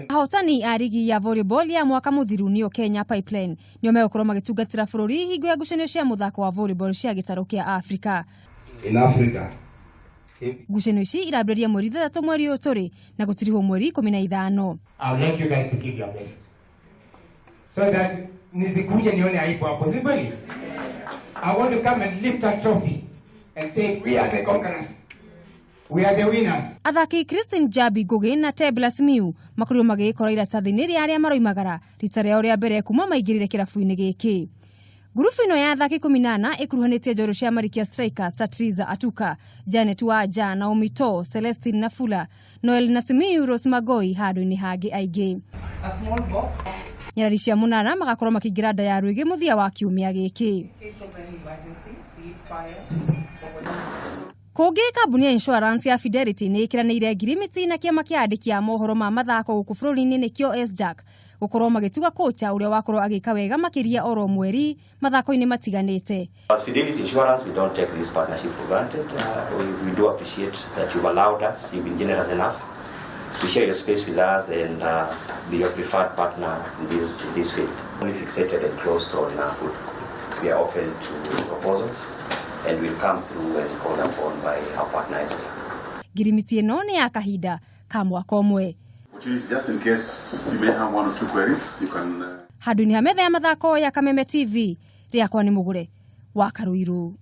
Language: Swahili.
Ahotani a rigi ya volleyball ya mwaka muthiru nio Kenya Pipeline nio megukorwo magitungatira bururi hingo ya ngucanio cia muthako wa volleyball cia gitaro kia Africa. In Africa. Ngucanio ici irambereria mweri 3 mweri uyu turi na gutiriho mweri 15. I'll like you guys to give your best. So that nisikuje nione aibu hapo, si kweli? I want to come and lift that trophy and say we are the conquerors. We are the winners. Athaki Christine Jabi Goge na Teblas Miu makorirwo magikora iratathi-ini ria aria maroimagara rita riao ria mbere kuma maingirire kirabu-ini giki. Grupu ino ya athaki 18 ikuruhanitie njorua cia marikia strikers Tatriza Atuka, Janet Waja, Naomi To, Celestine Nafula, Noel Nasimiu, Rose Magoi, handu-ini hangi aingi. A small box. Nyarari cia Munala magakorwo makiingira nda ya rwigi muthia wa kiumia giki. Koge kambuni ya insurance ya Fidelity ni ikiranĩire ngirimiti na kiama kia andiki a mohoro ma mathako guku bururi-ini nikio SJack gukorwo magituga kocha uria wakorwo agika wega makiria oro mweri mathako-ini matiganite. As Fidelity Insurance, we don't take this partnership for granted. We do appreciate that you've allowed us, you've been generous enough to share your space with us and be your preferred partner in this field. Only fixated and closed on we are open to proposals and will come through and called upon by our partners. Girimiti ino ni ya kahinda ka mwaka umwe. Just in case you may have one or two queries, you can... Handu-ini ha metha ya mathako ya Kameme TV, riakwa ni Mugure wa Karuiru.